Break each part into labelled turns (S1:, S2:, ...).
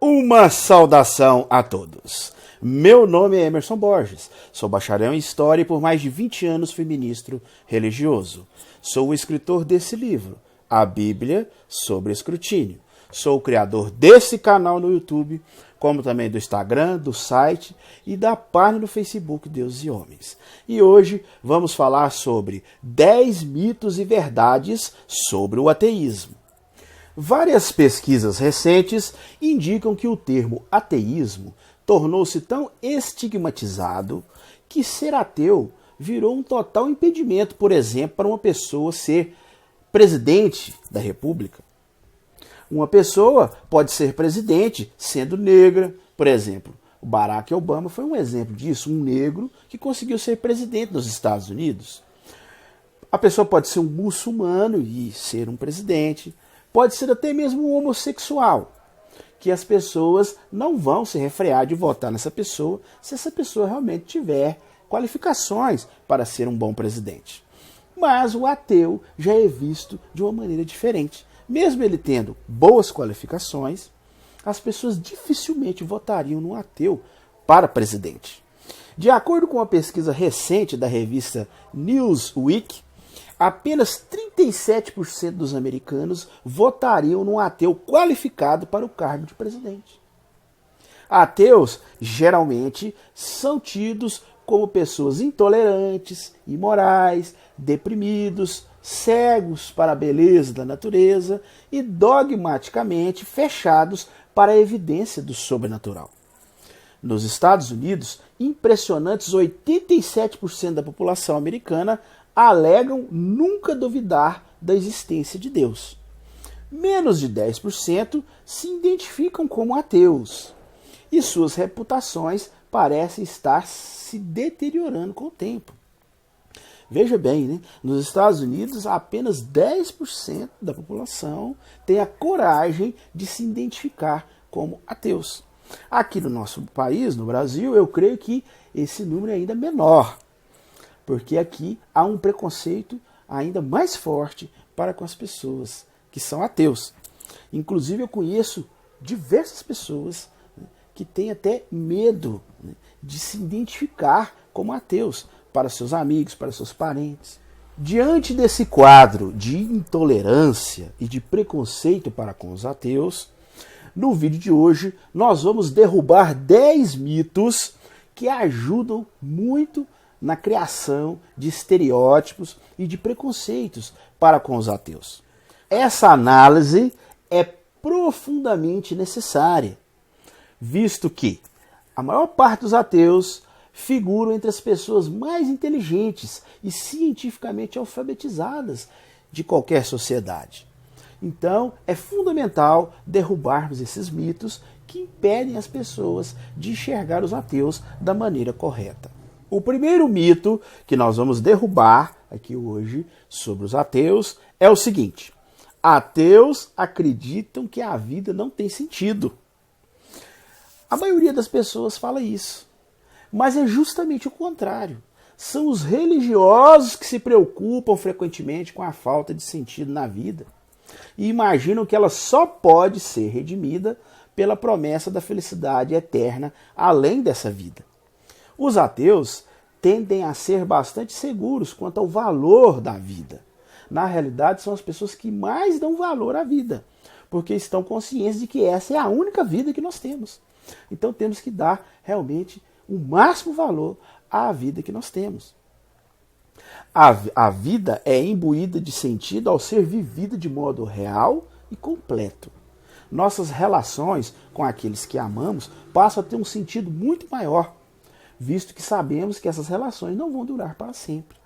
S1: Uma saudação a todos. Meu nome é Emerson Borges, sou bacharel em História e por mais de 20 anos fui ministro religioso. Sou o escritor desse livro, A Bíblia sobre Escrutínio. Sou o criador desse canal no YouTube, como também do Instagram, do site e da página no Facebook Deus e Homens. E hoje vamos falar sobre 10 mitos e verdades sobre o ateísmo. Várias pesquisas recentes indicam que o termo ateísmo tornou-se tão estigmatizado que ser ateu virou um total impedimento, por exemplo, para uma pessoa ser presidente da República. Uma pessoa pode ser presidente sendo negra, por exemplo. O Barack Obama foi um exemplo disso, um negro que conseguiu ser presidente dos Estados Unidos. A pessoa pode ser um muçulmano e ser um presidente. Pode ser até mesmo um homossexual, que as pessoas não vão se refrear de votar nessa pessoa se essa pessoa realmente tiver qualificações para ser um bom presidente. Mas o ateu já é visto de uma maneira diferente. Mesmo ele tendo boas qualificações, as pessoas dificilmente votariam no ateu para presidente. De acordo com uma pesquisa recente da revista Newsweek, apenas 37% dos americanos votariam num ateu qualificado para o cargo de presidente. Ateus geralmente são tidos como pessoas intolerantes, imorais, deprimidos, cegos para a beleza da natureza e dogmaticamente fechados para a evidência do sobrenatural. Nos Estados Unidos, impressionantes 87% da população americana alegam nunca duvidar da existência de Deus. Menos de 10% se identificam como ateus. E suas reputações parecem estar se deteriorando com o tempo. Veja bem, né? Nos Estados Unidos, apenas 10% da população tem a coragem de se identificar como ateus. Aqui no nosso país, no Brasil, eu creio que esse número é ainda menor, porque aqui há um preconceito ainda mais forte para com as pessoas que são ateus. Inclusive, eu conheço diversas pessoas que têm até medo de se identificar como ateus para seus amigos, para seus parentes. Diante desse quadro de intolerância e de preconceito para com os ateus, no vídeo de hoje nós vamos derrubar 10 mitos que ajudam muito na criação de estereótipos e de preconceitos para com os ateus. Essa análise é profundamente necessária, visto que a maior parte dos ateus figuram entre as pessoas mais inteligentes e cientificamente alfabetizadas de qualquer sociedade. Então, é fundamental derrubarmos esses mitos que impedem as pessoas de enxergar os ateus da maneira correta. O primeiro mito que nós vamos derrubar aqui hoje sobre os ateus é o seguinte: ateus acreditam que a vida não tem sentido. A maioria das pessoas fala isso, mas é justamente o contrário. São os religiosos que se preocupam frequentemente com a falta de sentido na vida e imaginam que ela só pode ser redimida pela promessa da felicidade eterna além dessa vida. Os ateus tendem a ser bastante seguros quanto ao valor da vida. Na realidade, são as pessoas que mais dão valor à vida, porque estão conscientes de que essa é a única vida que nós temos. Então temos que dar realmente o máximo valor à vida que nós temos. A vida é imbuída de sentido ao ser vivida de modo real e completo. Nossas relações com aqueles que amamos passam a ter um sentido muito maior, visto que sabemos que essas relações não vão durar para sempre.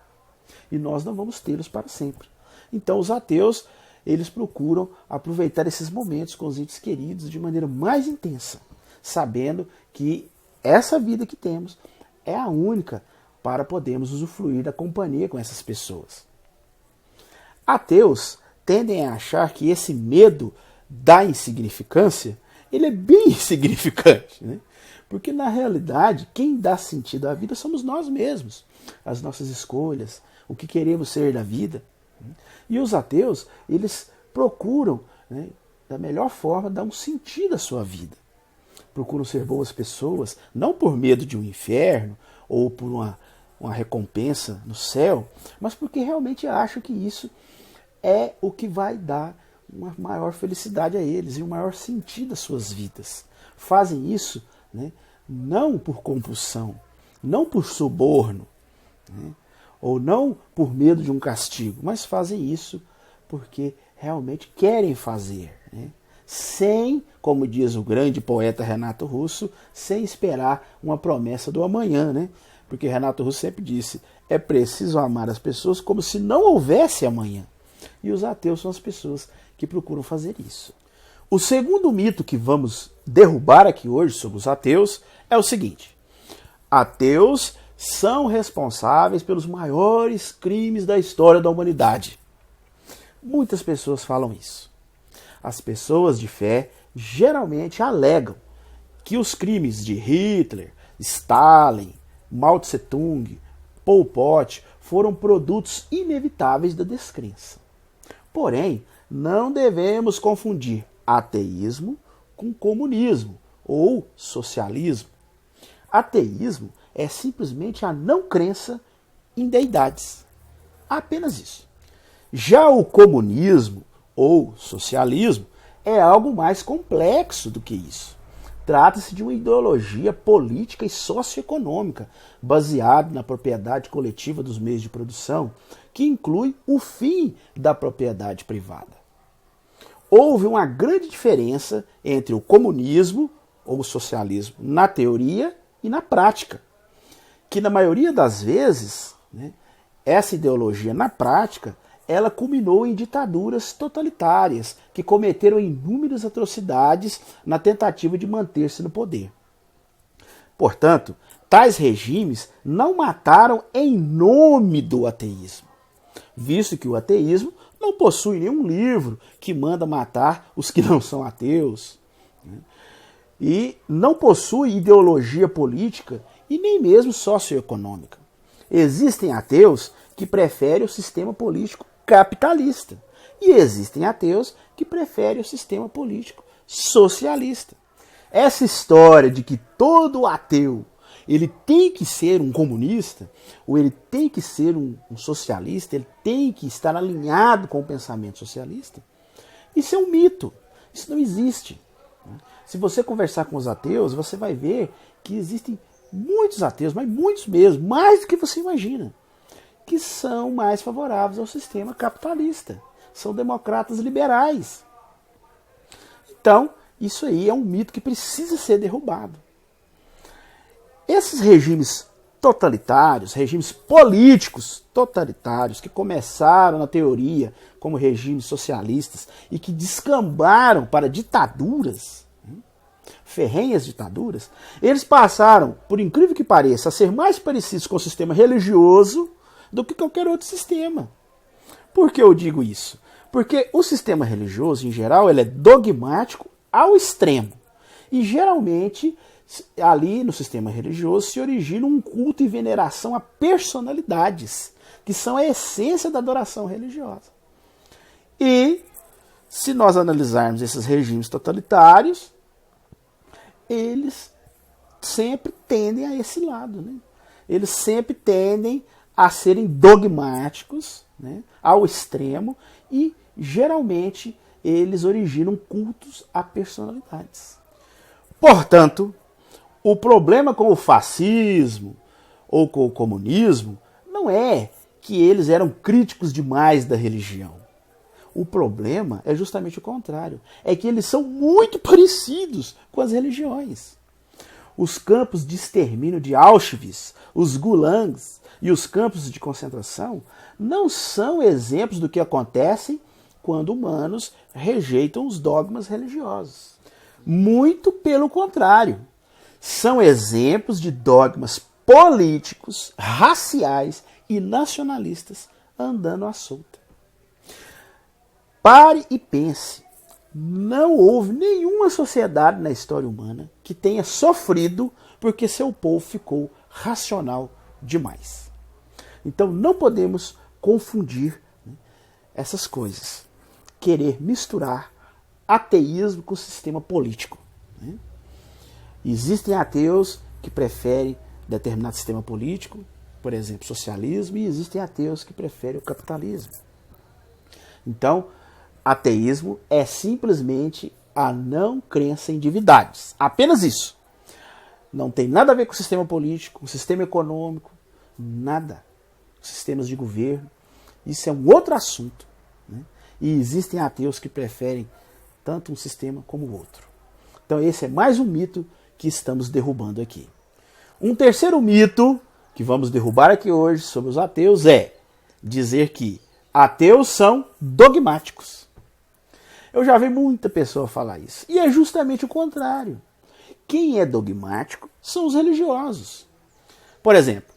S1: E nós não vamos tê-los para sempre. Então os ateus, eles procuram aproveitar esses momentos com os entes queridos de maneira mais intensa, sabendo que essa vida que temos é a única para podermos usufruir da companhia com essas pessoas. Ateus tendem a achar que esse medo da insignificância, ele é bem insignificante, né? Porque na realidade, quem dá sentido à vida somos nós mesmos, as nossas escolhas, o que queremos ser da vida. E os ateus, eles procuram, né, da melhor forma, dar um sentido à sua vida. procuram ser boas pessoas, não por medo de um inferno ou por uma recompensa no céu, mas porque realmente acham que isso é o que vai dar uma maior felicidade a eles e um maior sentido às suas vidas. Fazem isso, né, não por compulsão, não por suborno, né, ou não por medo de um castigo, mas fazem isso porque realmente querem fazer, né, sem, como diz o grande poeta Renato Russo, sem esperar uma promessa do amanhã, né? Porque Renato Russo sempre disse, é preciso amar as pessoas como se não houvesse amanhã. E os ateus são as pessoas que procuram fazer isso. O segundo mito que vamos derrubar aqui hoje sobre os ateus é o seguinte: ateus são responsáveis pelos maiores crimes da história da humanidade. Muitas pessoas falam isso. As pessoas de fé geralmente alegam que os crimes de Hitler, Stalin, Mao Tse Tung, Pol Pot foram produtos inevitáveis da descrença. Porém, não devemos confundir ateísmo com comunismo ou socialismo. Ateísmo é simplesmente a não crença em deidades. Apenas isso. Já o comunismo ou socialismo é algo mais complexo do que isso. Trata-se de uma ideologia política e socioeconômica baseada na propriedade coletiva dos meios de produção, que inclui o fim da propriedade privada. Houve uma grande diferença entre o comunismo ou o socialismo na teoria e na prática, que na maioria das vezes, né, essa ideologia na prática ela culminou em ditaduras totalitárias que cometeram inúmeras atrocidades na tentativa de manter-se no poder. Portanto, tais regimes não mataram em nome do ateísmo, visto que o ateísmo não possui nenhum livro que manda matar os que não são ateus, né? E não possui ideologia política e nem mesmo socioeconômica. Existem ateus que preferem o sistema político capitalista. E existem ateus que preferem o sistema político socialista. Essa história de que todo ateu ele tem que ser um comunista, ou ele tem que ser um socialista, ele tem que estar alinhado com o pensamento socialista, isso é um mito. Isso não existe. Se você conversar com os ateus, você vai ver que existem muitos ateus, mas muitos mesmo, mais do que você imagina, que são mais favoráveis ao sistema capitalista. São democratas liberais. Então, isso aí é um mito que precisa ser derrubado. Esses regimes totalitários, regimes políticos totalitários, que começaram na teoria como regimes socialistas e que descambaram para ditaduras, ferrenhas ditaduras, eles passaram, por incrível que pareça, a ser mais parecidos com o sistema religioso do que qualquer outro sistema. Por que eu digo isso? Porque o sistema religioso, em geral, ele é dogmático ao extremo. E, geralmente, ali no sistema religioso se origina um culto e veneração a personalidades, que são a essência da adoração religiosa. E, se nós analisarmos esses regimes totalitários, eles sempre tendem a esse lado, né? Eles sempre tendem a serem dogmáticos, né, ao extremo, e geralmente eles originam cultos a personalidades. Portanto, o problema com o fascismo ou com o comunismo não é que eles eram críticos demais da religião. O problema é justamente o contrário. É que eles são muito parecidos com as religiões. Os campos de extermínio de Auschwitz, os gulags e os campos de concentração não são exemplos do que acontece quando humanos rejeitam os dogmas religiosos. Muito pelo contrário. São exemplos de dogmas políticos, raciais e nacionalistas andando à solta. Pare e pense. Não houve nenhuma sociedade na história humana que tenha sofrido porque seu povo ficou racional demais. Então não podemos confundir, né, essas coisas. Querer misturar ateísmo com o sistema político, né? Existem ateus que preferem determinado sistema político, por exemplo, socialismo, e existem ateus que preferem o capitalismo. Então, ateísmo é simplesmente a não crença em divindades. Apenas isso. Não tem nada a ver com o sistema político, com o sistema econômico, nada. Sistemas de governo. Isso é um outro assunto. Né? E existem ateus que preferem tanto um sistema como o outro. Então esse é mais um mito que estamos derrubando aqui. Um terceiro mito que vamos derrubar aqui hoje sobre os ateus é dizer que ateus são dogmáticos. Eu já vi muita pessoa falar isso. E é justamente o contrário. Quem é dogmático são os religiosos. Por exemplo,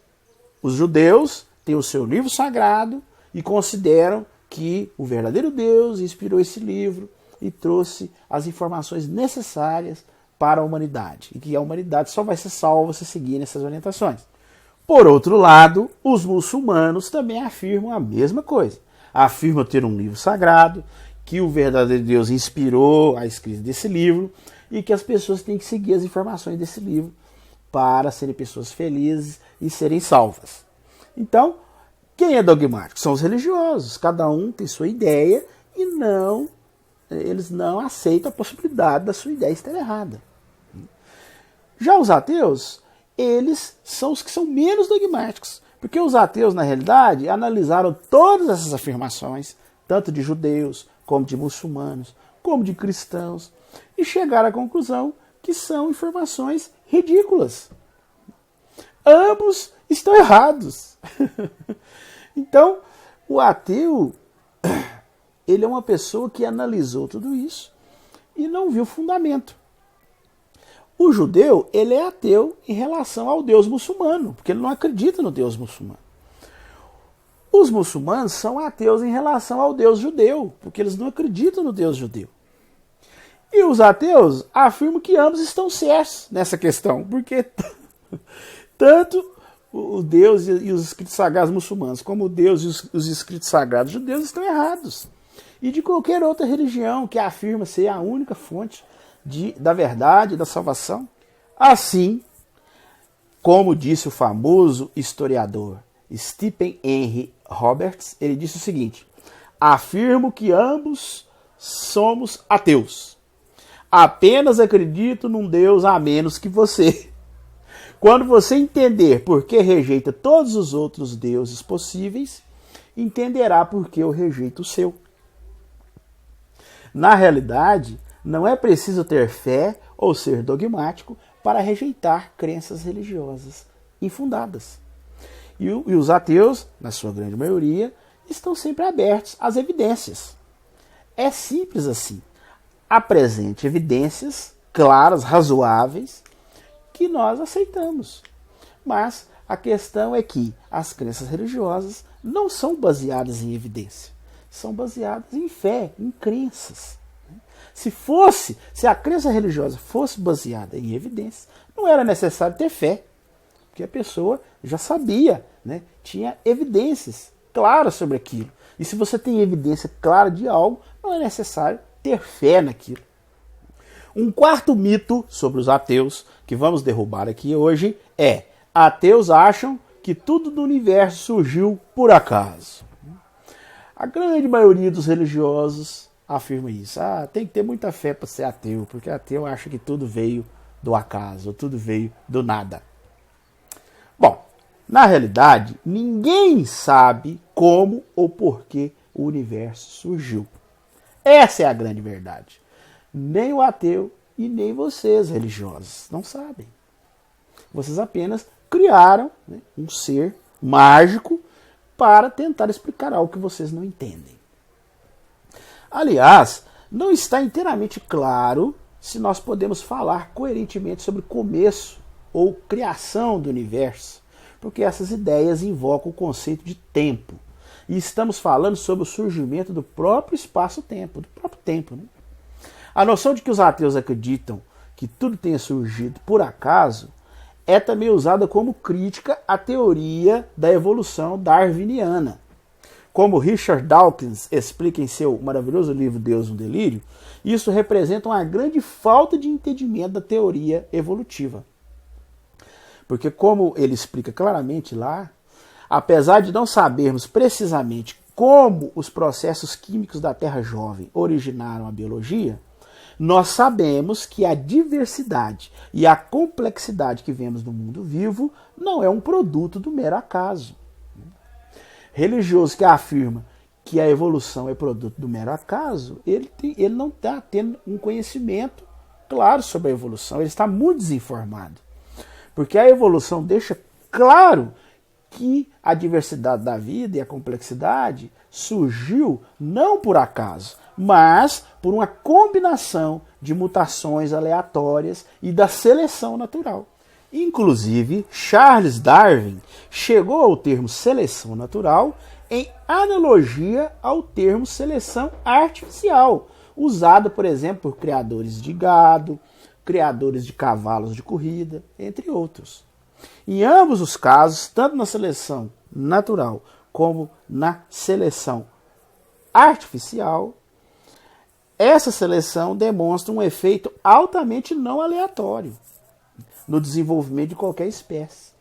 S1: os judeus têm o seu livro sagrado e consideram que o verdadeiro Deus inspirou esse livro e trouxe as informações necessárias para a humanidade. E que a humanidade só vai ser salva se seguir essas orientações. Por outro lado, os muçulmanos também afirmam a mesma coisa. Afirmam ter um livro sagrado, que o verdadeiro Deus inspirou a escrita desse livro e que as pessoas têm que seguir as informações desse livro para serem pessoas felizes e serem salvas. Então, quem é dogmático? São os religiosos. Cada um tem sua ideia e eles não aceitam a possibilidade da sua ideia estar errada. Já os ateus, eles são os que são menos dogmáticos. Porque os ateus, na realidade, analisaram todas essas afirmações, tanto de judeus, como de muçulmanos, como de cristãos, e chegaram à conclusão que são informações ridículas. Ambos estão errados. Então, o ateu, ele é uma pessoa que analisou tudo isso e não viu fundamento. O judeu, ele é ateu em relação ao Deus muçulmano, porque ele não acredita no Deus muçulmano. Os muçulmanos são ateus em relação ao Deus judeu, porque eles não acreditam no Deus judeu. E os ateus afirmam que ambos estão certos nessa questão, porque tanto o Deus e os escritos sagrados muçulmanos, como o Deus e os escritos sagrados judeus estão errados. E de qualquer outra religião que afirma ser a única fonte da verdade e da salvação. Assim, como disse o famoso historiador Stephen Henry Roberts, ele disse o seguinte: afirmo que ambos somos ateus. Apenas acredito num Deus a menos que você. Quando você entender por que rejeita todos os outros deuses possíveis, entenderá por que eu rejeito o seu. Na realidade, não é preciso ter fé ou ser dogmático para rejeitar crenças religiosas infundadas. E os ateus, na sua grande maioria, estão sempre abertos às evidências. É simples assim. Apresente evidências claras, razoáveis, que nós aceitamos. Mas a questão é que as crenças religiosas não são baseadas em evidência. São baseadas em fé, em crenças. Se a crença religiosa fosse baseada em evidências, não era necessário ter fé, porque a pessoa já sabia, né? Tinha evidências claras sobre aquilo. E se você tem evidência clara de algo, não é necessário ter fé naquilo. Um quarto mito sobre os ateus que vamos derrubar aqui hoje é: ateus acham que tudo no universo surgiu por acaso. A grande maioria dos religiosos afirma isso. Tem que ter muita fé para ser ateu, porque ateu acha que tudo veio do acaso, tudo veio do nada. Bom, na realidade, ninguém sabe como ou por que o universo surgiu. Essa é a grande verdade. Nem o ateu e nem vocês, religiosos, não sabem. Vocês apenas criaram, né, um ser mágico para tentar explicar algo que vocês não entendem. Aliás, não está inteiramente claro se nós podemos falar coerentemente sobre começo ou criação do universo, porque essas ideias invocam o conceito de tempo. E estamos falando sobre o surgimento do próprio espaço-tempo, do próprio tempo. Né? A noção de que os ateus acreditam que tudo tenha surgido por acaso é também usada como crítica à teoria da evolução darwiniana. como Richard Dawkins explica em seu maravilhoso livro Deus no Delírio, isso representa uma grande falta de entendimento da teoria evolutiva. Porque, como ele explica claramente lá, apesar de não sabermos precisamente como os processos químicos da Terra jovem originaram a biologia, nós sabemos que a diversidade e a complexidade que vemos no mundo vivo não é um produto do mero acaso. Religioso que afirma que a evolução é produto do mero acaso, ele não está tendo um conhecimento claro sobre a evolução, ele está muito desinformado. Porque a evolução deixa claro que a diversidade da vida e a complexidade surgiu não por acaso, mas por uma combinação de mutações aleatórias e da seleção natural. Inclusive, Charles Darwin chegou ao termo seleção natural em analogia ao termo seleção artificial, usado, por exemplo, por criadores de gado, criadores de cavalos de corrida, entre outros. Em ambos os casos, tanto na seleção natural como na seleção artificial, essa seleção demonstra um efeito altamente não aleatório no desenvolvimento de qualquer espécie.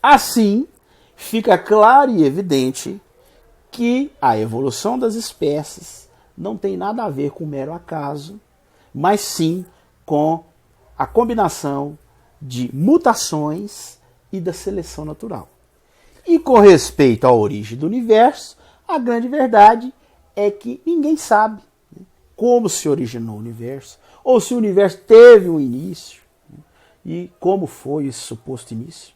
S1: Assim, fica claro e evidente que a evolução das espécies não tem nada a ver com mero acaso, mas sim com a combinação de mutações e da seleção natural. E com respeito à origem do universo, a grande verdade é que ninguém sabe como se originou o universo, ou se o universo teve um início, e como foi esse suposto início.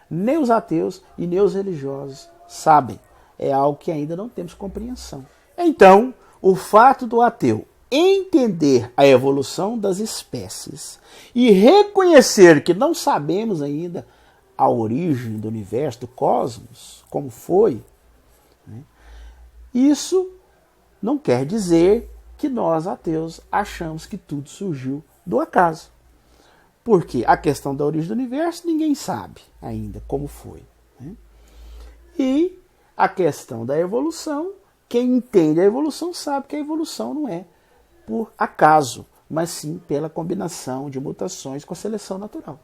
S1: Nem os ateus e nem os religiosos sabem. É algo que ainda não temos compreensão. Então, o fato do ateu entender a evolução das espécies e reconhecer que não sabemos ainda a origem do universo, do cosmos, como foi, né? Isso não quer dizer que nós, ateus, achamos que tudo surgiu do acaso. Porque a questão da origem do universo ninguém sabe ainda como foi, né? E a questão da evolução, quem entende a evolução sabe que a evolução não é por acaso, mas sim pela combinação de mutações com a seleção natural.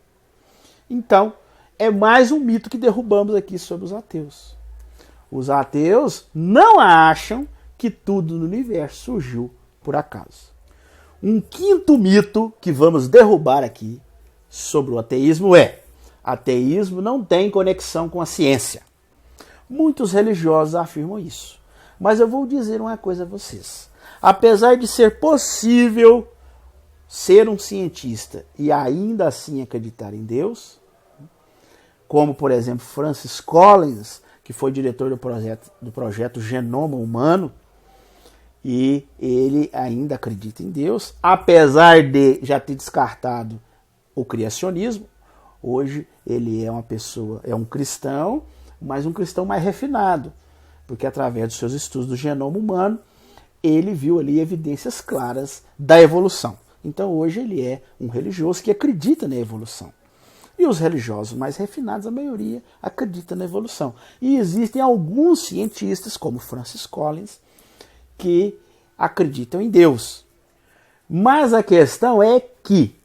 S1: Então, é mais um mito que derrubamos aqui sobre os ateus. Os ateus não acham que tudo no universo surgiu por acaso. Um quinto mito que vamos derrubar aqui sobre o ateísmo é: ateísmo não tem conexão com a ciência. Muitos religiosos afirmam isso. Mas eu vou dizer uma coisa a vocês. Apesar de ser possível ser um cientista e ainda assim acreditar em Deus, como, por exemplo, Francis Collins, que foi diretor do projeto Genoma Humano, e ele ainda acredita em Deus, apesar de já ter descartado o criacionismo. Hoje ele é uma pessoa, é um cristão, mas um cristão mais refinado, porque através dos seus estudos do genoma humano, ele viu ali evidências claras da evolução. Então hoje ele é um religioso que acredita na evolução. E os religiosos mais refinados, a maioria, acredita na evolução. E existem alguns cientistas, como Francis Collins, que acreditam em Deus. Mas a questão é que,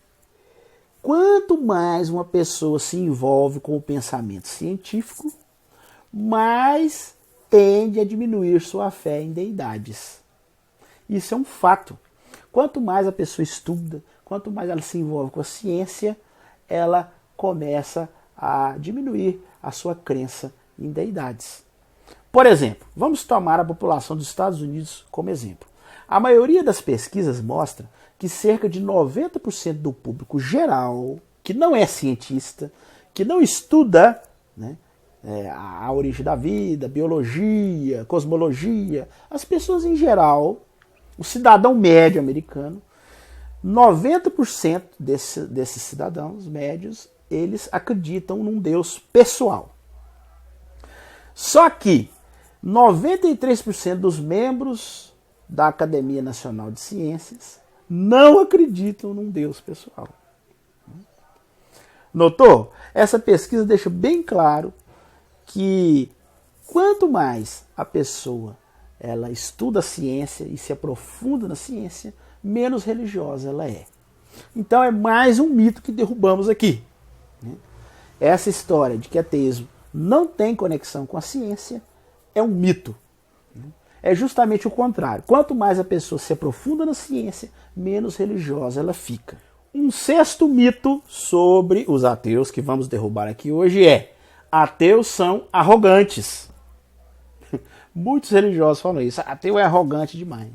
S1: quanto mais uma pessoa se envolve com o pensamento científico, mais tende a diminuir sua fé em deidades. Isso é um fato. Quanto mais a pessoa estuda, quanto mais ela se envolve com a ciência, ela começa a diminuir a sua crença em deidades. Por exemplo, vamos tomar a população dos Estados Unidos como exemplo. A maioria das pesquisas mostra que cerca de 90% do público geral, que não é cientista, que não estuda, né, a origem da vida, biologia, cosmologia, as pessoas em geral, o cidadão médio americano, 90% desses cidadãos médios, eles acreditam num Deus pessoal. Só que 93% dos membros da Academia Nacional de Ciências não acreditam num Deus pessoal. Notou? Essa pesquisa deixa bem claro que Quanto mais a pessoa ela estuda a ciência e se aprofunda na ciência, menos religiosa ela é. Então é mais um mito que derrubamos aqui. Essa história de que ateísmo não tem conexão com a ciência é um mito. É justamente o contrário. Quanto mais a pessoa se aprofunda na ciência, menos religiosa ela fica. Um sexto mito sobre os ateus que vamos derrubar aqui hoje é: ateus são arrogantes. Muitos religiosos falam isso. Ateu é arrogante demais.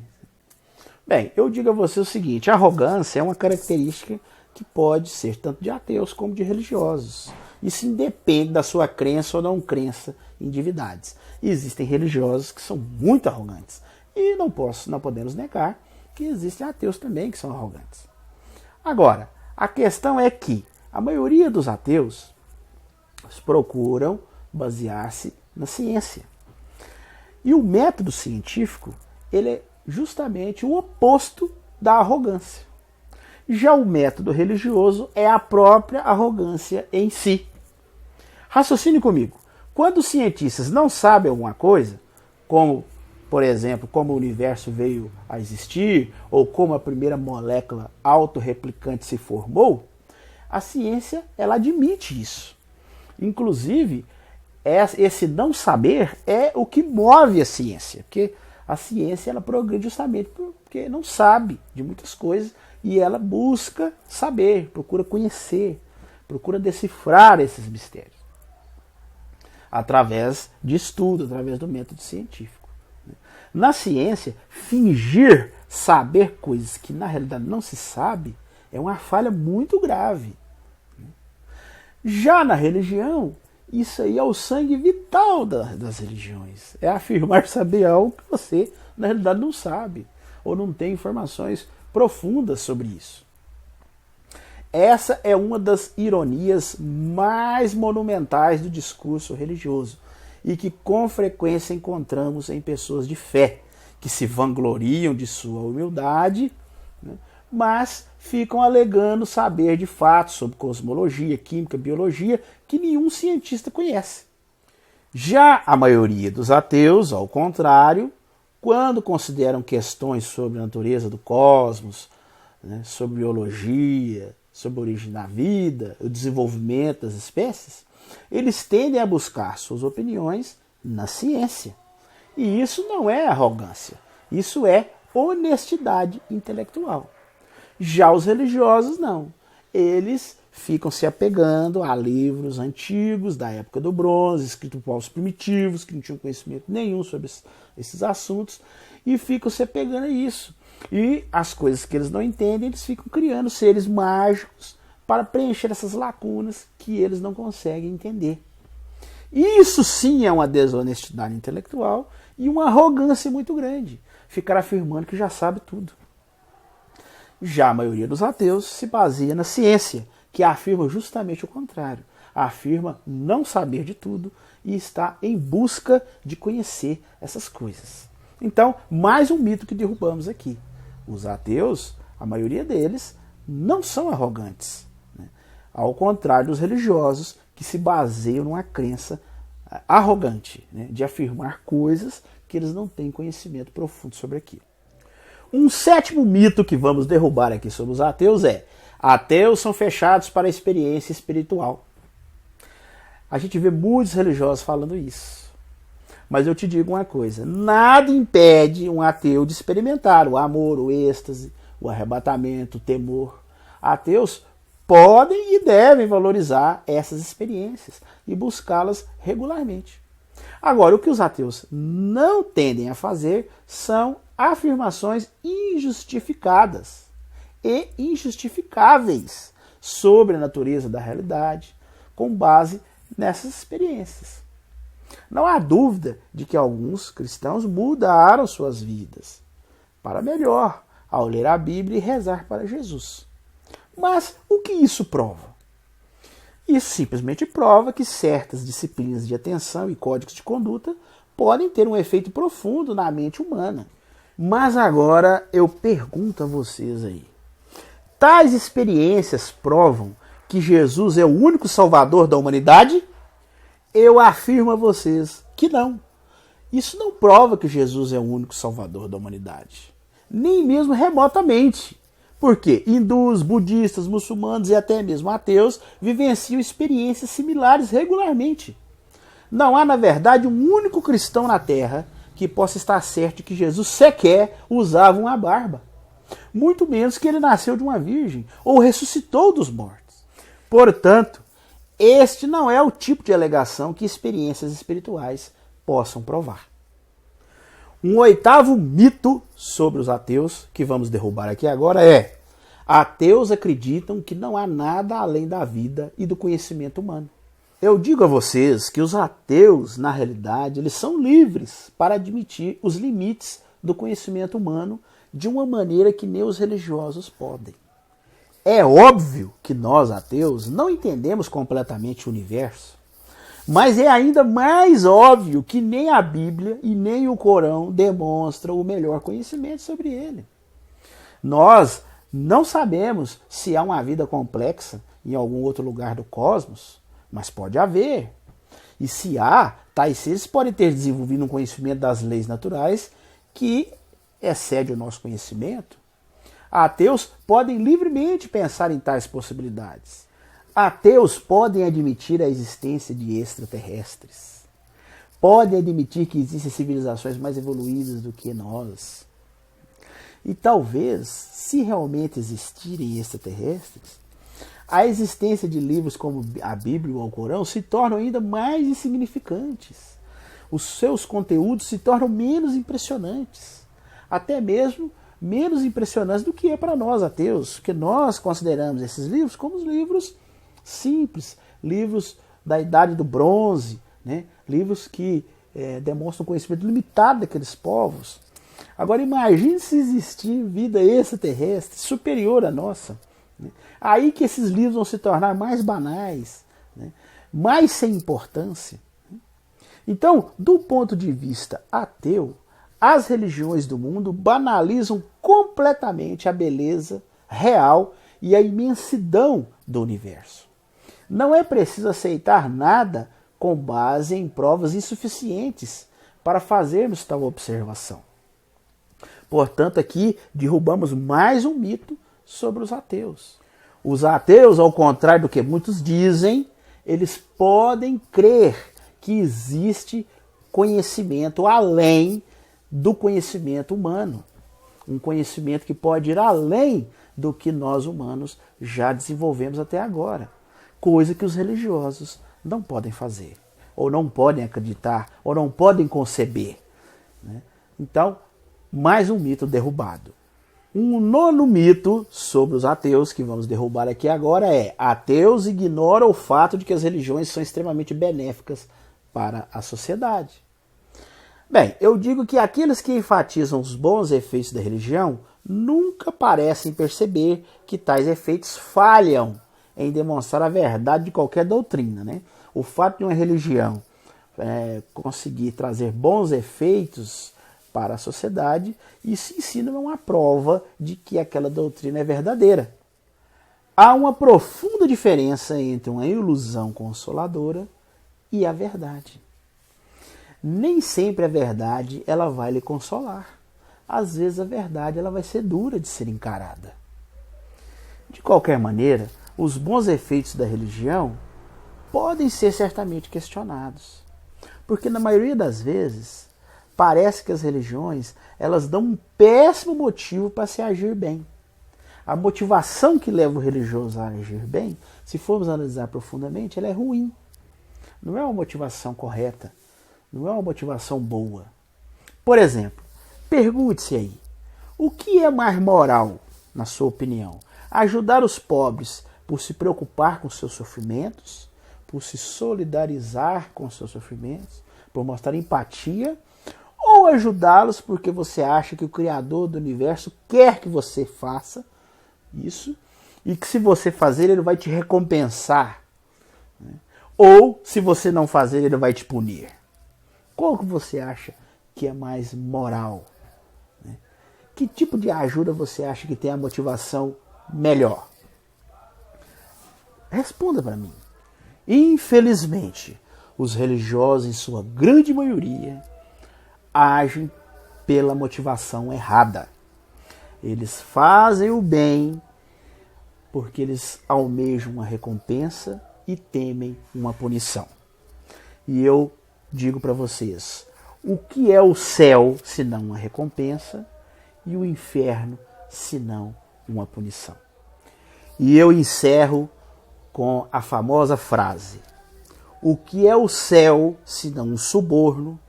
S1: Bem, eu digo a você o seguinte: a arrogância é uma característica que pode ser tanto de ateus como de religiosos. Isso independe da sua crença ou não crença em divindades. E existem religiosos que são muito arrogantes. E não podemos negar que existem ateus também que são arrogantes. Agora, a questão é que a maioria dos ateus procuram basear-se na ciência. E o método científico, ele é justamente o oposto da arrogância. Já o método religioso é a própria arrogância em si. Raciocine comigo. Quando os cientistas não sabem alguma coisa, como, por exemplo, como o universo veio a existir, ou como a primeira molécula autorreplicante se formou, a ciência ela admite isso. Inclusive, esse não saber é o que move a ciência, porque a ciência ela progride justamente porque não sabe de muitas coisas e ela busca saber, procura conhecer, procura decifrar esses mistérios através de estudo, através do método científico. Na ciência, fingir saber coisas que na realidade não se sabe é uma falha muito grave. Já na religião, isso aí é o sangue vital das religiões. É afirmar saber algo que você, na realidade, não sabe. Ou não tem informações profundas sobre isso. Essa é uma das ironias mais monumentais do discurso religioso. E que com frequência encontramos em pessoas de fé, que se vangloriam de sua humildade, né, mas ficam alegando saber de fato sobre cosmologia, química, biologia, que nenhum cientista conhece. Já a maioria dos ateus, ao contrário, quando consideram questões sobre a natureza do cosmos, né, sobre biologia, sobre a origem da vida, o desenvolvimento das espécies, eles tendem a buscar suas opiniões na ciência. E isso não é arrogância, isso é honestidade intelectual. Já os religiosos não. Eles ficam se apegando a livros antigos da época do bronze, escritos por povos primitivos, que não tinham conhecimento nenhum sobre esses assuntos, e ficam se apegando a isso. E as coisas que eles não entendem, eles ficam criando seres mágicos para preencher essas lacunas que eles não conseguem entender. Isso sim é uma desonestidade intelectual e uma arrogância muito grande, ficar afirmando que já sabe tudo. Já a maioria dos ateus se baseia na ciência, que afirma justamente o contrário. Afirma não saber de tudo e está em busca de conhecer essas coisas. Então, mais um mito que derrubamos aqui. Os ateus, a maioria deles, não são arrogantes, né? Ao contrário dos religiosos, que se baseiam numa crença arrogante, né, de afirmar coisas que eles não têm conhecimento profundo sobre aquilo. Um sétimo mito que vamos derrubar aqui sobre os ateus é: ateus são fechados para a experiência espiritual. A gente vê muitos religiosos falando isso. Mas eu te digo uma coisa: nada impede um ateu de experimentar o amor, o êxtase, o arrebatamento, o temor. Ateus podem e devem valorizar essas experiências e buscá-las regularmente. Agora, o que os ateus não tendem a fazer são afirmações injustificadas e injustificáveis sobre a natureza da realidade, com base nessas experiências. Não há dúvida de que alguns cristãos mudaram suas vidas para melhor ao ler a Bíblia e rezar para Jesus. Mas o que isso prova? Isso simplesmente prova que certas disciplinas de atenção e códigos de conduta podem ter um efeito profundo na mente humana. Mas agora eu pergunto a vocês aí: tais experiências provam que Jesus é o único salvador da humanidade? Eu afirmo a vocês que não. Isso não prova que Jesus é o único salvador da humanidade. Nem mesmo remotamente. Porque hindus, budistas, muçulmanos e até mesmo ateus vivenciam experiências similares regularmente. Não há, na verdade, um único cristão na Terra que possa estar certo de que Jesus sequer usava uma barba. Muito menos que ele nasceu de uma virgem ou ressuscitou dos mortos. Portanto, este não é o tipo de alegação que experiências espirituais possam provar. Um oitavo mito sobre os ateus, que vamos derrubar aqui agora, é: ateus acreditam que não há nada além da vida e do conhecimento humano. Eu digo a vocês que os ateus, na realidade, eles são livres para admitir os limites do conhecimento humano de uma maneira que nem os religiosos podem. É óbvio que nós, ateus, não entendemos completamente o universo, mas é ainda mais óbvio que nem a Bíblia e nem o Corão demonstram o melhor conhecimento sobre ele. Nós não sabemos se há uma vida complexa em algum outro lugar do cosmos, mas pode haver. E se há, tais seres podem ter desenvolvido um conhecimento das leis naturais que excede o nosso conhecimento. Ateus podem livremente pensar em tais possibilidades. Ateus podem admitir a existência de extraterrestres. Podem admitir que existem civilizações mais evoluídas do que nós. E talvez, se realmente existirem extraterrestres, a existência de livros como a Bíblia ou o Corão se tornam ainda mais insignificantes. Os seus conteúdos se tornam menos impressionantes. Até mesmo menos impressionantes do que é para nós, ateus, porque nós consideramos esses livros como os livros simples, livros da Idade do Bronze, né? Livros que demonstram conhecimento limitado daqueles povos. Agora imagine se existir vida extraterrestre superior à nossa. Né? Aí que esses livros vão se tornar mais banais, né? Mais sem importância. Então, do ponto de vista ateu, as religiões do mundo banalizam completamente a beleza real e a imensidão do universo. Não é preciso aceitar nada com base em provas insuficientes para fazermos tal observação. Portanto, aqui derrubamos mais um mito sobre os ateus. Os ateus, ao contrário do que muitos dizem, eles podem crer que existe conhecimento além do conhecimento humano. Um conhecimento que pode ir além do que nós humanos já desenvolvemos até agora. Coisa que os religiosos não podem fazer, ou não podem acreditar, ou não podem conceber. Né? Então, mais um mito derrubado. Um nono mito sobre os ateus que vamos derrubar aqui agora é: ateus ignoram o fato de que as religiões são extremamente benéficas para a sociedade. Bem, eu digo que aqueles que enfatizam os bons efeitos da religião nunca parecem perceber que tais efeitos falham em demonstrar a verdade de qualquer doutrina. Né? O fato de uma religião conseguir trazer bons efeitos para a sociedade, isso em si não é uma prova de que aquela doutrina é verdadeira. Há uma profunda diferença entre uma ilusão consoladora e a verdade. Nem sempre a verdade ela vai lhe consolar. Às vezes a verdade ela vai ser dura de ser encarada. De qualquer maneira, os bons efeitos da religião podem ser certamente questionados. Porque na maioria das vezes, parece que as religiões elas dão um péssimo motivo para se agir bem. A motivação que leva o religioso a agir bem, se formos analisar profundamente, ela é ruim. Não é uma motivação correta. Não é uma motivação boa. Por exemplo, pergunte-se aí, o que é mais moral, na sua opinião? Ajudar os pobres por se preocupar com seus sofrimentos, por se solidarizar com seus sofrimentos, por mostrar empatia, ou ajudá-los porque você acha que o Criador do Universo quer que você faça isso, e que se você fazer, ele vai te recompensar. Né? Ou, se você não fazer, ele vai te punir. Qual que você acha que é mais moral? Né? Que tipo de ajuda você acha que tem a motivação melhor? Responda para mim. Infelizmente, os religiosos, em sua grande maioria, agem pela motivação errada. Eles fazem o bem porque eles almejam uma recompensa e temem uma punição. E eu digo para vocês, o que é o céu senão uma recompensa e o inferno senão uma punição? E eu encerro com a famosa frase: o que é o céu senão um suborno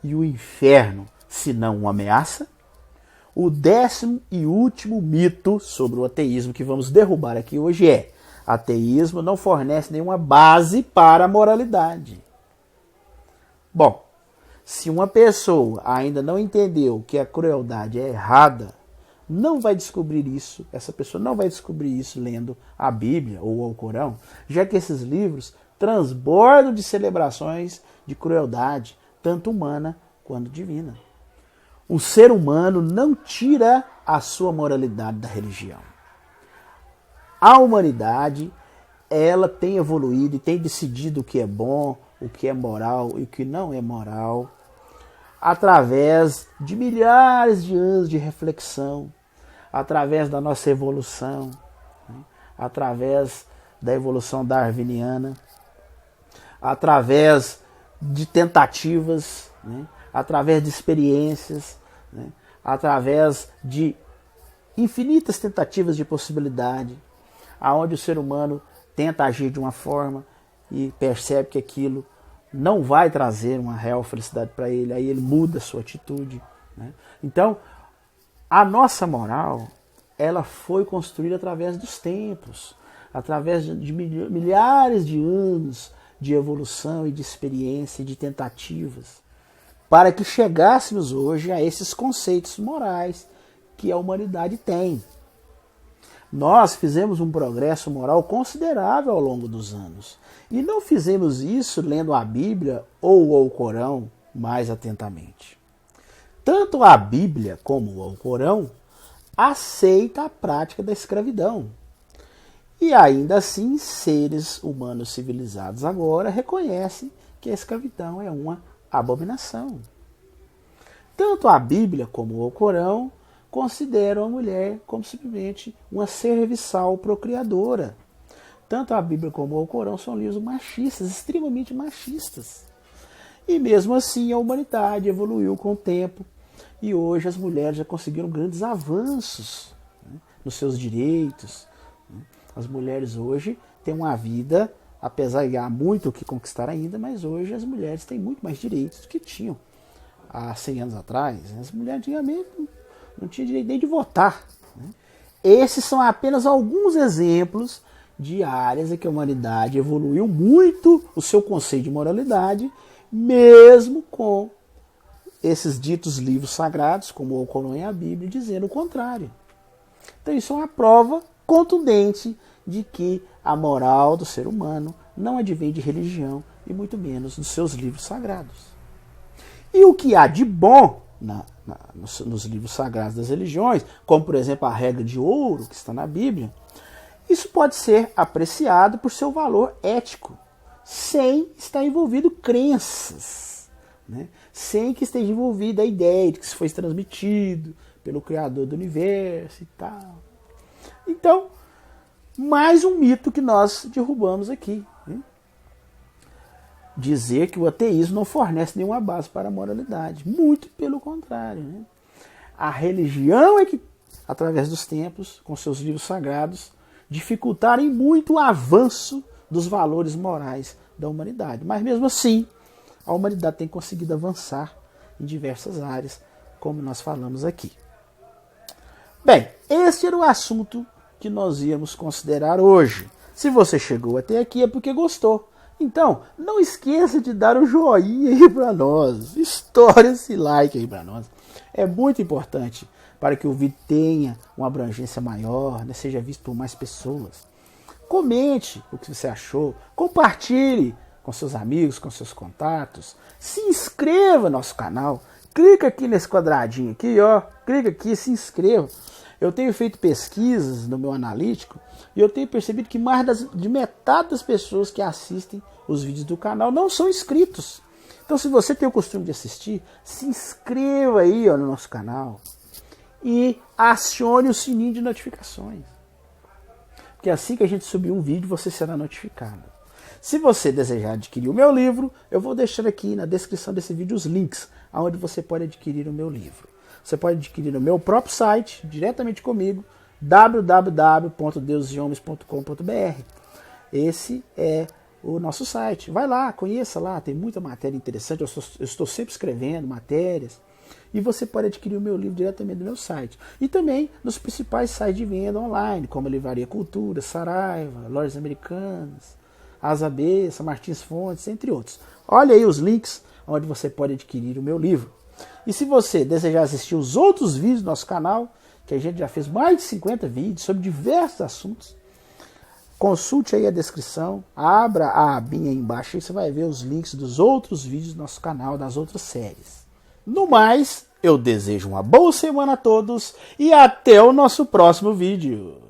S1: e o inferno senão uma ameaça? O 10º e último mito sobre o ateísmo que vamos derrubar aqui hoje é: ateísmo não fornece nenhuma base para a moralidade. Bom, se uma pessoa ainda não entendeu que a crueldade é errada, não vai descobrir isso, essa pessoa não vai descobrir isso lendo a Bíblia ou o Alcorão, já que esses livros transbordam de celebrações de crueldade, tanto humana quanto divina. O ser humano não tira a sua moralidade da religião. A humanidade, ela tem evoluído e tem decidido o que é bom, o que é moral e o que não é moral, através de milhares de anos de reflexão, através da nossa evolução, através da evolução darwiniana, através de tentativas, através de experiências, através de infinitas tentativas de possibilidade, aonde o ser humano tenta agir de uma forma e percebe que aquilo não vai trazer uma real felicidade para ele, aí ele muda a sua atitude. Então, a nossa moral, ela foi construída através dos tempos, através de milhares de anos de evolução e de experiência e de tentativas, para que chegássemos hoje a esses conceitos morais que a humanidade tem. Nós fizemos um progresso moral considerável ao longo dos anos. E não fizemos isso lendo a Bíblia ou o Alcorão mais atentamente. Tanto a Bíblia como o Alcorão aceita a prática da escravidão. E ainda assim, seres humanos civilizados agora reconhecem que a escravidão é uma abominação. Tanto a Bíblia como o Alcorão consideram a mulher como simplesmente uma serviçal procriadora. Tanto a Bíblia como o Alcorão são livros machistas, extremamente machistas. E mesmo assim a humanidade evoluiu com o tempo e hoje as mulheres já conseguiram grandes avanços nos seus direitos. As mulheres hoje têm uma vida, apesar de há muito o que conquistar ainda, mas hoje as mulheres têm muito mais direitos do que tinham há 100 anos atrás. As mulheres antigamente não tinham direito nem de votar. Esses são apenas alguns exemplos de áreas em que a humanidade evoluiu muito o seu conceito de moralidade, mesmo com esses ditos livros sagrados, como o Alcorão e a Bíblia, dizendo o contrário. Então isso é uma prova contundente de que a moral do ser humano não advém de religião e muito menos dos seus livros sagrados. E o que há de bom nos livros sagrados das religiões, como por exemplo a regra de ouro que está na Bíblia, isso pode ser apreciado por seu valor ético, sem estar envolvido crenças, sem que esteja envolvida a ideia de que isso foi transmitido pelo Criador do Universo e tal. Então, mais um mito que nós derrubamos aqui. Dizer que o ateísmo não fornece nenhuma base para a moralidade. Muito pelo contrário. A religião é que, através dos tempos, com seus livros sagrados, dificultaram muito o avanço dos valores morais da humanidade. Mas mesmo assim, a humanidade tem conseguido avançar em diversas áreas, como nós falamos aqui. Bem, este era o assunto que nós íamos considerar hoje. Se você chegou até aqui é porque gostou. Então, não esqueça de dar um joinha aí para nós. Estoure esse like aí para nós. É muito importante para que o vídeo tenha uma abrangência maior, seja visto por mais pessoas. Comente o que você achou. Compartilhe com seus amigos, com seus contatos. Se inscreva no nosso canal. Clica aqui nesse quadradinho aqui, ó. Clica aqui, se inscreva. Eu tenho feito pesquisas no meu analítico e eu tenho percebido que mais de metade das pessoas que assistem os vídeos do canal não são inscritos. Então, se você tem o costume de assistir, se inscreva aí no nosso canal e acione o sininho de notificações. Porque assim que a gente subir um vídeo, você será notificado. Se você desejar adquirir o meu livro, eu vou deixar aqui na descrição desse vídeo os links aonde você pode adquirir o meu livro. Você pode adquirir no meu próprio site, diretamente comigo, www.deusehomes.com.br. Esse é o nosso site. Vai lá, conheça lá, tem muita matéria interessante, eu estou sempre escrevendo matérias. E você pode adquirir o meu livro diretamente do meu site. E também nos principais sites de venda online, como a Livraria Cultura, Saraiva, Lojas Americanas, Asa B, São Martins Fontes, entre outros. Olha aí os links onde você pode adquirir o meu livro. E se você desejar assistir os outros vídeos do nosso canal, que a gente já fez mais de 50 vídeos sobre diversos assuntos, consulte aí a descrição, abra a abinha aí embaixo e você vai ver os links dos outros vídeos do nosso canal, das outras séries. No mais, eu desejo uma boa semana a todos e até o nosso próximo vídeo.